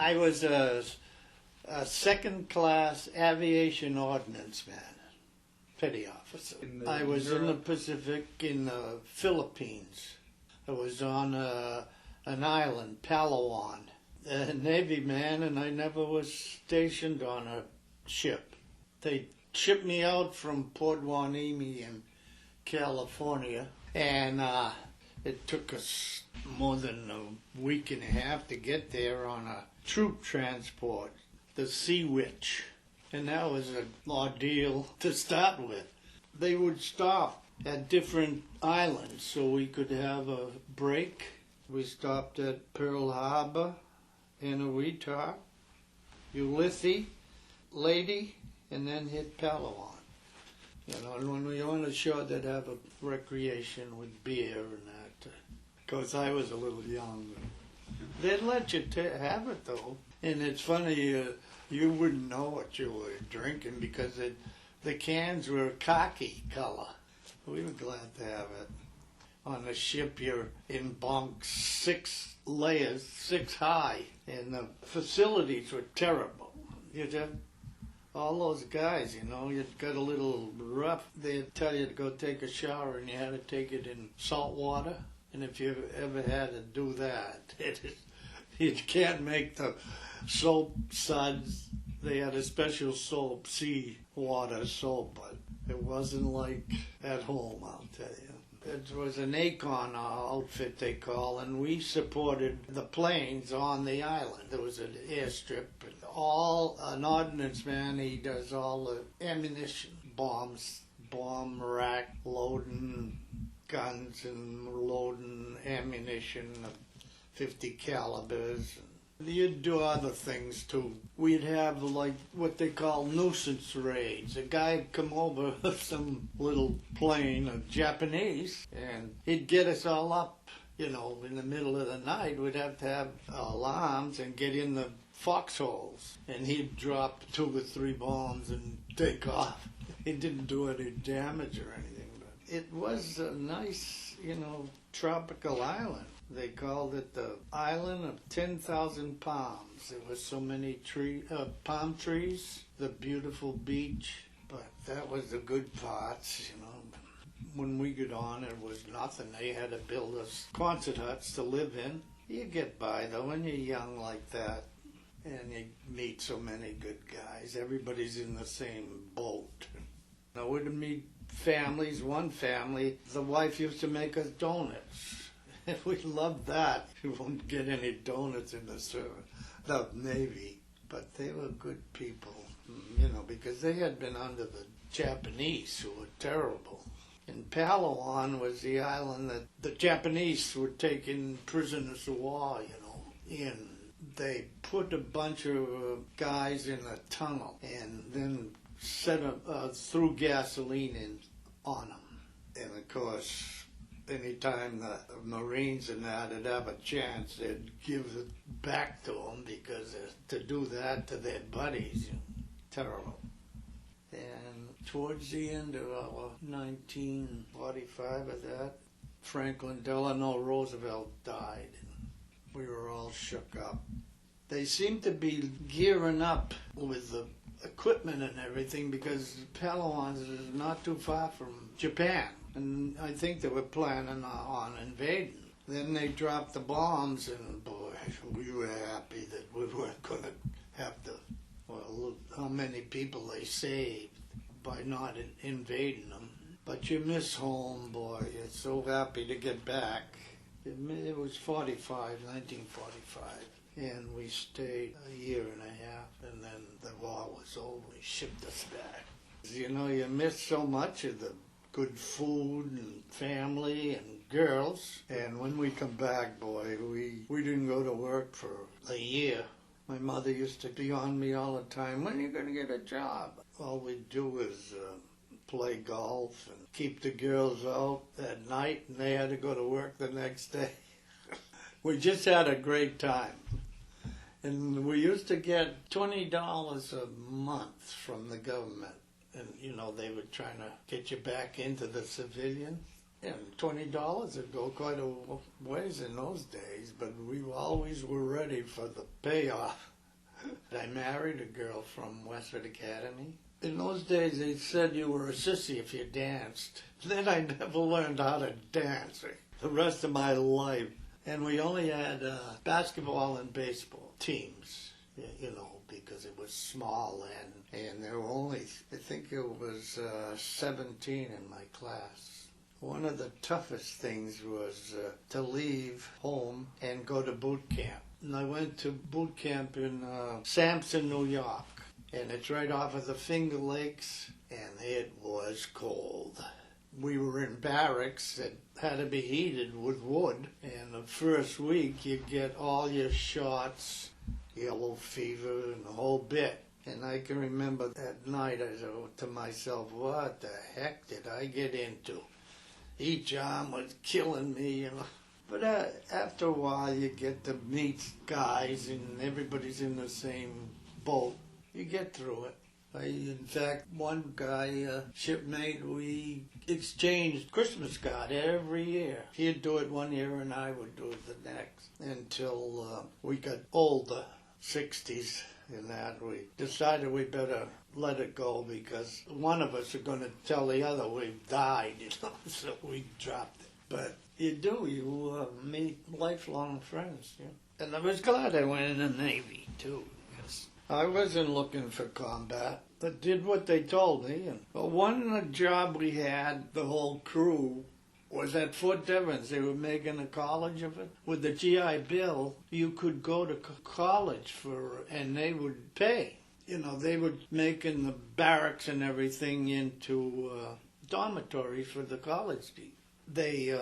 I was a second-class aviation ordnance man, petty officer. I was in the Pacific in the Philippines. I was on an island, Palawan, a Navy man, and I never was stationed on a ship. They shipped me out from Port Hueneme in California, and it took us more than a week and a half to get there on a troop transport, the Sea Witch, and that was an ordeal to start with. They would stop at different islands so we could have a break. We stopped at Pearl Harbor, Eniwetok, Ulithi, Leyte, and then hit Palawan. You know, and when we were on the shore, they'd have a recreation with beer and that. Because I was a little young. They'd let you have it, though. And it's funny, you wouldn't know what you were drinking because the cans were khaki color. We were glad to have it. On the ship, you're in bunks 6 layers, 6 high, and the facilities were terrible. You'd have all those guys, you know, you'd got a little rough. They'd tell you to go take a shower, and you had to take it in salt water. And if you ever had to do that, you can't make the soap suds. They had a special soap, sea water soap, but it wasn't like at home, I'll tell you. It was an Acon outfit, they call, and we supported the planes on the island. There was an airstrip. An ordnance man, he does all the ammunition, bombs, bomb rack, loading guns and loading ammunition, 50 calibers. You'd do other things too. We'd have like what they call nuisance raids. A guy'd come over with some little plane of Japanese, and he'd get us all up, you know, in the middle of the night. We'd have to have alarms and get in the foxholes. And he'd drop 2 or 3 bombs and take off. He didn't do any damage or anything, but it was a nice, you know, tropical island. They called it the island of 10,000 palms. There were so many palm trees, the beautiful beach, but that was the good parts, you know. When we got on, it was nothing. They had to build us concert huts to live in. You get by, though, when you're young like that, and you meet so many good guys. Everybody's in the same boat. I would meet families. One family, the wife used to make us donuts. We loved that. You won't get any donuts in the Navy. But they were good people, you know, because they had been under the Japanese, who were terrible. And Palawan was the island that the Japanese were taking prisoners of war, you know, in. They put a bunch of guys in a tunnel and then threw gasoline on them. And, of course, anytime the Marines and that would have a chance, they'd give it back to them because to do that to their buddies, you know, terrible. And towards the end of 1945 of that, Franklin Delano Roosevelt died, and we were all shook up. They seemed to be gearing up with the equipment and everything because Palawan is not too far from Japan. And I think they were planning on invading. Then they dropped the bombs, and boy, we were happy that we weren't going to have to, well, look how many people they saved by not invading them. But you miss home, boy. You're so happy to get back. It was 1945, and we stayed a year and a half, and then the war was over. They shipped us back. You know, you miss so much of the good food and family and girls. And when we come back, boy, we didn't go to work for a year. My mother used to be on me all the time, when are you going to get a job? All we'd do is play golf and keep the girls out at night, and they had to go to work the next day. We just had a great time. And we used to get $20 a month from the government. And, you know, they were trying to get you back into the civilian. And $20 would go quite a ways in those days, but we always were ready for the payoff. I married a girl from Westford Academy. In those days, they said you were a sissy if you danced. Then I never learned how to dance the rest of my life. And we only had basketball and baseball teams, because it was small and there were only, I think it was 17 in my class. One of the toughest things was to leave home and go to boot camp. And I went to boot camp in Sampson, New York. And it's right off of the Finger Lakes, and it was cold. We were in barracks that had to be heated with wood, and the first week you get all your shots, yellow fever, and the whole bit. And I can remember that night I thought to myself, what the heck did I get into? Each arm was killing me, But after a while you get to meet guys, and everybody's in the same boat. You get through it. In fact, one guy, shipmate, we exchanged Christmas card every year. He'd do it one year and I would do it the next. Until we got older, 60s and that, we decided we better let it go because one of us are going to tell the other we've died, so we dropped it. But you meet lifelong friends. And I was glad I went in the Navy, too. I wasn't looking for combat, but did what they told me. And one job we had, the whole crew, was at Fort Devens. They were making a college of it. With the GI Bill, you could go to college and they would pay. They were making the barracks and everything into dormitories for the college team. They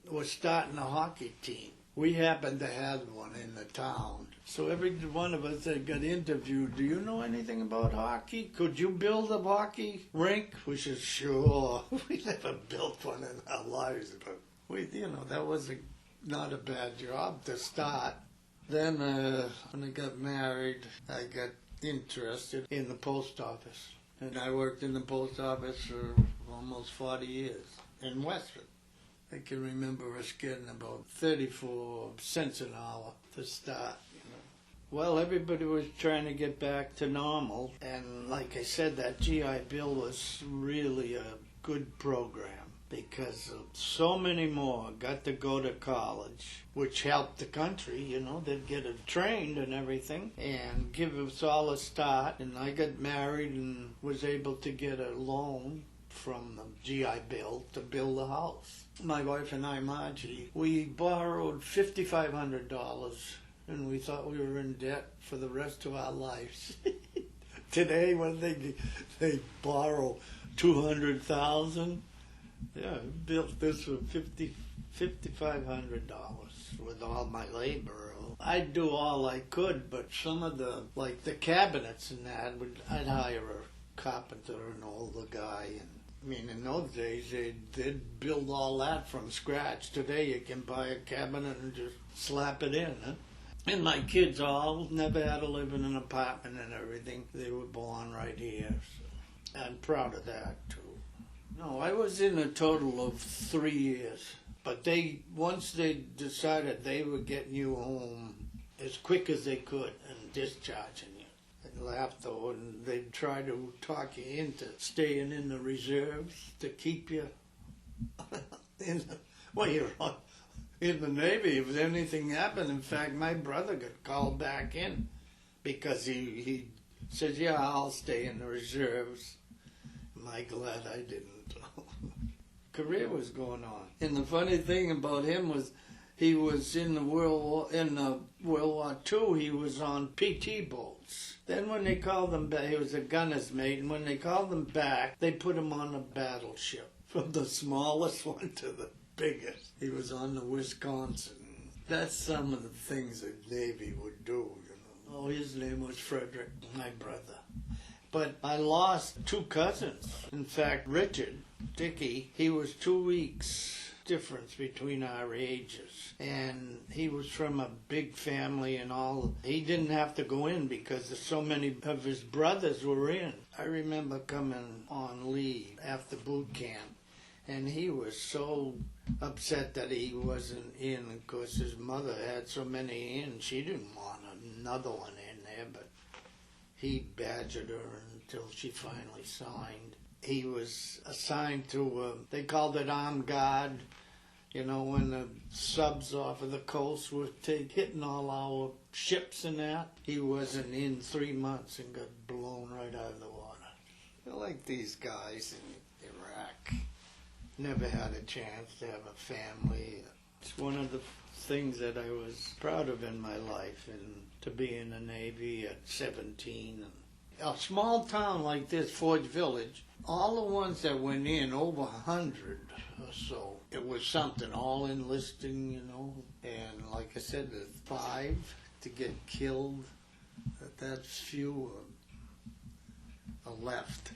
were starting a hockey team. We happened to have one in the town. So every one of us that got interviewed, do you know anything about hockey? Could you build a hockey rink? We said, sure. We never built one in our lives, but that was not a bad job to start. Then when I got married, I got interested in the post office. And I worked in the post office for almost 40 years in Westford. I can remember us getting about 34 cents an hour to start. Well, everybody was trying to get back to normal, and like I said, that GI Bill was really a good program because so many more got to go to college, which helped the country, they'd get it trained and everything, and give us all a start. And I got married and was able to get a loan from the GI Bill to build a house. My wife and I, Margie, we borrowed $5,500, and we thought we were in debt for the rest of our lives. Today, when they borrow $200,000, yeah, built this for $5,500 with all my labor. I'd do all I could, but some of the cabinets and that, I'd hire a carpenter, an older guy, and in those days, they'd build all that from scratch. Today, you can buy a cabinet and just slap it in. Huh? And my kids all never had to live in an apartment and everything. They were born right here. So I'm proud of that, too. No, I was in a total of 3 years. But once they decided they were getting you home as quick as they could and discharging you. Laughed though, and they'd try to talk you into staying in the reserves to keep you you're in the Navy. If anything happened, in fact, my brother got called back in because he said, yeah, I'll stay in the reserves. I'm glad I didn't. Career was going on. And the funny thing about him was he was in World War II, he was on PT boats. Then when they called him back, he was a gunner's mate, and when they called him back, they put him on a battleship. From the smallest one to the biggest. He was on the Wisconsin. That's some of the things the Navy would do, Oh, his name was Frederick, my brother. But I lost 2 cousins. In fact, Richard, Dickie, he was 2 weeks difference between our ages, and he was from a big family and all. He didn't have to go in because so many of his brothers were in. I remember coming on leave after boot camp, and he was so upset that he wasn't in. Of course, his mother had so many in, she didn't want another one in there, but he badgered her until she finally signed. He was assigned to, they called it armed guard. You know, when the subs off of the coast were hitting all our ships and that, he wasn't in 3 months and got blown right out of the water. I like these guys in Iraq. Never had a chance to have a family. It's one of the things that I was proud of in my life, and to be in the Navy at 17. A small town like this, Forge Village, all the ones that went in, over 100 or so, it was something, all enlisting, you know. And like I said, there's 5 to get killed. That's few are left.